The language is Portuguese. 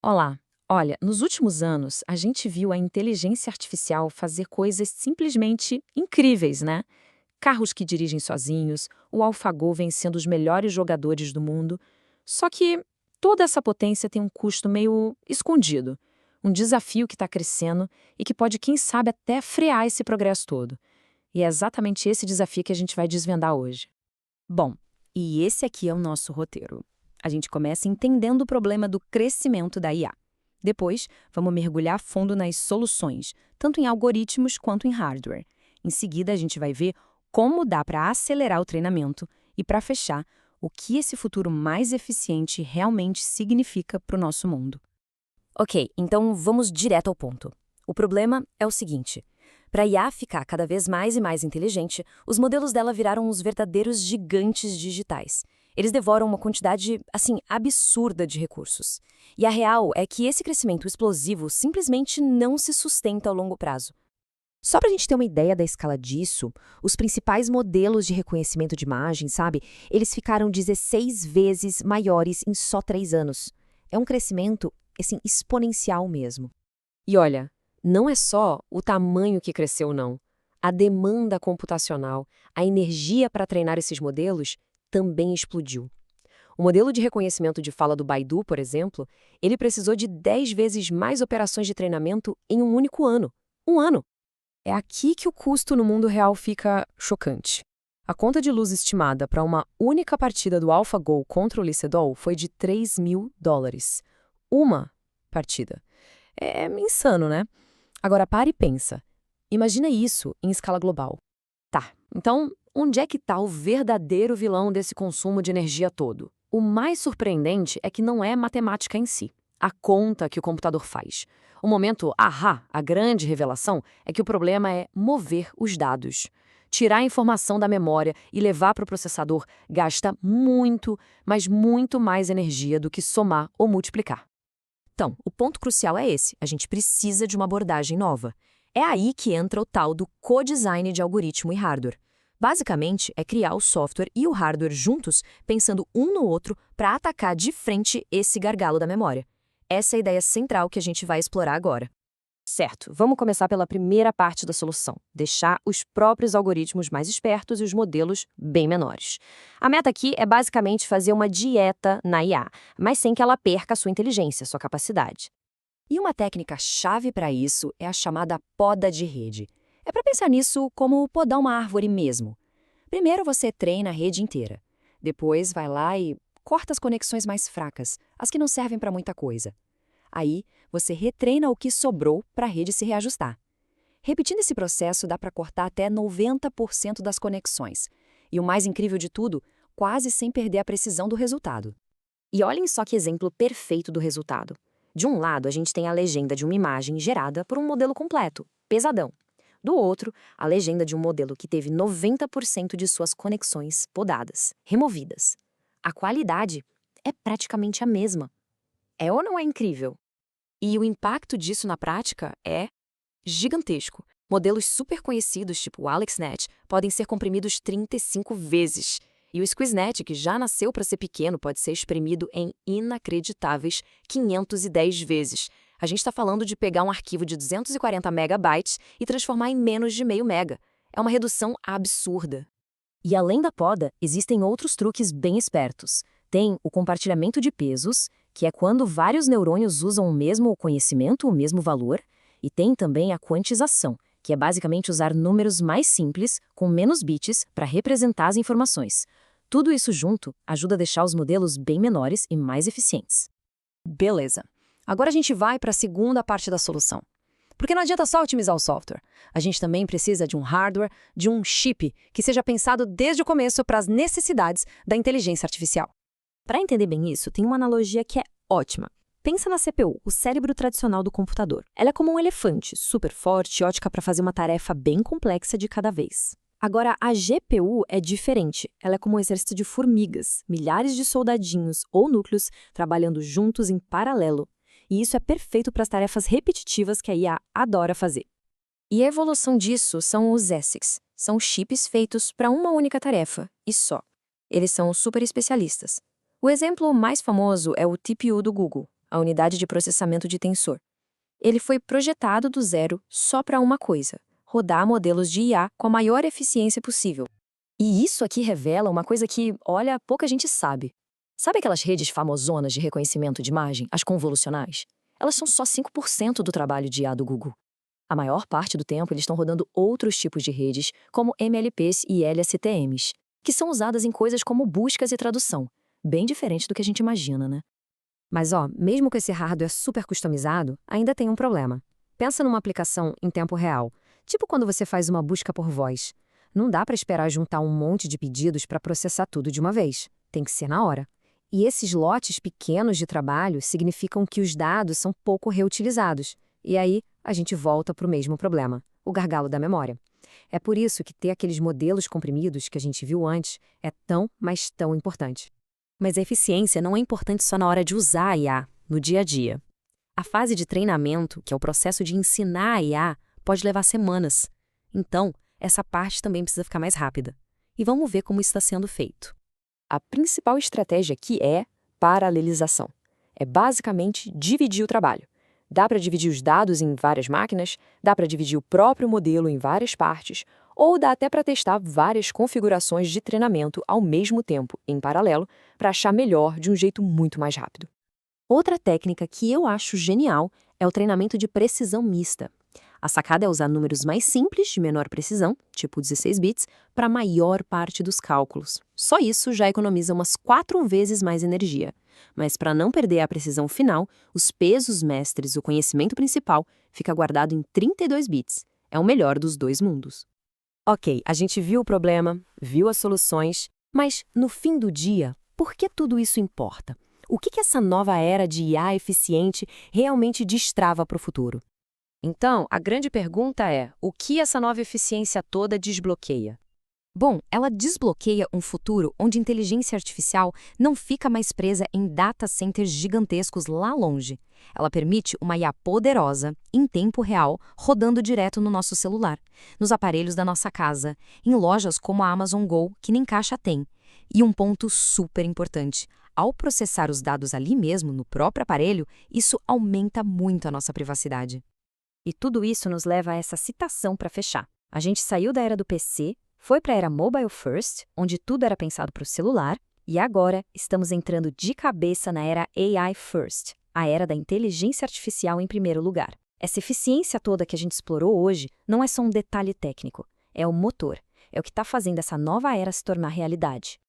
Olá! Olha, nos últimos anos, a gente viu a inteligência artificial fazer coisas simplesmente incríveis, né? Carros que dirigem sozinhos, o AlphaGo vencendo os melhores jogadores do mundo. Só que toda essa potência tem um custo meio escondido. Um desafio que está crescendo e que pode, quem sabe, até frear esse progresso todo. E é exatamente esse desafio que a gente vai desvendar hoje. Bom, e esse aqui é o nosso roteiro. A gente começa entendendo o problema do crescimento da IA. Depois, vamos mergulhar a fundo nas soluções, tanto em algoritmos quanto em hardware. Em seguida, a gente vai ver como dá para acelerar o treinamento e, para fechar, o que esse futuro mais eficiente realmente significa para o nosso mundo. Ok, então vamos direto ao ponto. O problema é o seguinte: para a IA ficar cada vez mais e mais inteligente, os modelos dela viraram uns verdadeiros gigantes digitais. Eles devoram uma quantidade, assim, absurda de recursos. E a real é que esse crescimento explosivo simplesmente não se sustenta ao longo prazo. Só para a gente ter uma ideia da escala disso, os principais modelos de reconhecimento de imagem, sabe, eles ficaram 16 vezes maiores em só 3 anos. É um crescimento, assim, exponencial mesmo. E olha, não é só o tamanho que cresceu, não. A demanda computacional, a energia para treinar esses modelos também explodiu. O modelo de reconhecimento de fala do Baidu, por exemplo, ele precisou de 10 vezes mais operações de treinamento em um único ano. Um ano! É aqui que o custo no mundo real fica chocante. A conta de luz estimada para uma única partida do AlphaGo contra o Lee Sedol foi de US$ 3.000. Uma partida. É insano, né? Agora para e pensa. Imagina isso em escala global. Tá, então onde é que está o verdadeiro vilão desse consumo de energia todo? O mais surpreendente é que não é matemática em si, a conta que o computador faz. O momento ahá, a grande revelação, é que o problema é mover os dados. Tirar a informação da memória e levar para o processador gasta muito, mas muito mais energia do que somar ou multiplicar. Então, o ponto crucial é esse: a gente precisa de uma abordagem nova. É aí que entra o tal do co-design de algoritmo e hardware. Basicamente, é criar o software e o hardware juntos, pensando um no outro para atacar de frente esse gargalo da memória. Essa é a ideia central que a gente vai explorar agora. Certo, vamos começar pela primeira parte da solução: deixar os próprios algoritmos mais espertos e os modelos bem menores. A meta aqui é basicamente fazer uma dieta na IA, mas sem que ela perca a sua inteligência, sua capacidade. E uma técnica chave para isso é a chamada poda de rede. É para pensar nisso como podar uma árvore mesmo. Primeiro você treina a rede inteira. Depois vai lá e corta as conexões mais fracas, as que não servem para muita coisa. Aí você retreina o que sobrou para a rede se reajustar. Repetindo esse processo dá para cortar até 90% das conexões. E o mais incrível de tudo, quase sem perder a precisão do resultado. E olhem só que exemplo perfeito do resultado. De um lado, a gente tem a legenda de uma imagem gerada por um modelo completo, pesadão. Do outro, a legenda de um modelo que teve 90% de suas conexões podadas, removidas. A qualidade é praticamente a mesma. É ou não é incrível? E o impacto disso na prática é gigantesco. Modelos super conhecidos, tipo o AlexNet, podem ser comprimidos 35 vezes. E o SqueezeNet, que já nasceu para ser pequeno, pode ser espremido em inacreditáveis 510 vezes. A gente está falando de pegar um arquivo de 240 megabytes e transformar em menos de meio mega. É uma redução absurda. E além da poda, existem outros truques bem espertos. Tem o compartilhamento de pesos, que é quando vários neurônios usam o mesmo conhecimento, o mesmo valor, e tem também a quantização, que é basicamente usar números mais simples, com menos bits, para representar as informações. Tudo isso junto ajuda a deixar os modelos bem menores e mais eficientes. Beleza. Agora a gente vai para a segunda parte da solução. Porque não adianta só otimizar o software. A gente também precisa de um hardware, de um chip, que seja pensado desde o começo para as necessidades da inteligência artificial. Para entender bem isso, tem uma analogia que é ótima. Pensa na CPU, o cérebro tradicional do computador. Ela é como um elefante, super forte e ótica para fazer uma tarefa bem complexa de cada vez. Agora, a GPU é diferente. Ela é como um exército de formigas, milhares de soldadinhos ou núcleos trabalhando juntos em paralelo. E isso é perfeito para as tarefas repetitivas que a IA adora fazer. E a evolução disso são os ASICs. São chips feitos para uma única tarefa, e só. Eles são super especialistas. O exemplo mais famoso é o TPU do Google. a unidade de processamento de tensor. Ele foi projetado do zero só para uma coisa: rodar modelos de IA com a maior eficiência possível. E isso aqui revela uma coisa que, olha, pouca gente sabe. Sabe aquelas redes famosonas de reconhecimento de imagem, as convolucionais? Elas são só 5% do trabalho de IA do Google. A maior parte do tempo eles estão rodando outros tipos de redes, como MLPs e LSTMs, que são usadas em coisas como buscas e tradução, bem diferente do que a gente imagina, né? Mas mesmo com esse hardware super customizado, ainda tem um problema. Pensa numa aplicação em tempo real, tipo quando você faz uma busca por voz. Não dá para esperar juntar um monte de pedidos para processar tudo de uma vez. Tem que ser na hora. E esses lotes pequenos de trabalho significam que os dados são pouco reutilizados. E aí, a gente volta para o mesmo problema, o gargalo da memória. É por isso que ter aqueles modelos comprimidos que a gente viu antes é tão, mas tão importante. Mas a eficiência não é importante só na hora de usar a IA, no dia a dia. A fase de treinamento, que é o processo de ensinar a IA, pode levar semanas. Então, essa parte também precisa ficar mais rápida. E vamos ver como isso está sendo feito. A principal estratégia aqui é paralelização. É basicamente dividir o trabalho. Dá para dividir os dados em várias máquinas, dá para dividir o próprio modelo em várias partes, ou dá até para testar várias configurações de treinamento ao mesmo tempo, em paralelo, para achar melhor de um jeito muito mais rápido. Outra técnica que eu acho genial é o treinamento de precisão mista. A sacada é usar números mais simples, de menor precisão, tipo 16 bits, para a maior parte dos cálculos. Só isso já economiza umas 4 vezes mais energia. Mas para não perder a precisão final, os pesos mestres, o conhecimento principal, fica guardado em 32 bits. É o melhor dos dois mundos. Ok, a gente viu o problema, viu as soluções, mas no fim do dia, por que tudo isso importa? O que essa nova era de IA eficiente realmente destrava para o futuro? Então, a grande pergunta é, o que essa nova eficiência toda desbloqueia? Bom, ela desbloqueia um futuro onde a inteligência artificial não fica mais presa em data centers gigantescos lá longe. Ela permite uma IA poderosa, em tempo real, rodando direto no nosso celular, nos aparelhos da nossa casa, em lojas como a Amazon Go, que nem caixa tem. E um ponto super importante, ao processar os dados ali mesmo, no próprio aparelho, isso aumenta muito a nossa privacidade. E tudo isso nos leva a essa citação para fechar. A gente saiu da era do PC, foi para a era mobile first, onde tudo era pensado para o celular, e agora estamos entrando de cabeça na era AI first, a era da inteligência artificial em primeiro lugar. Essa eficiência toda que a gente explorou hoje não é só um detalhe técnico, é o motor, é o que está fazendo essa nova era se tornar realidade.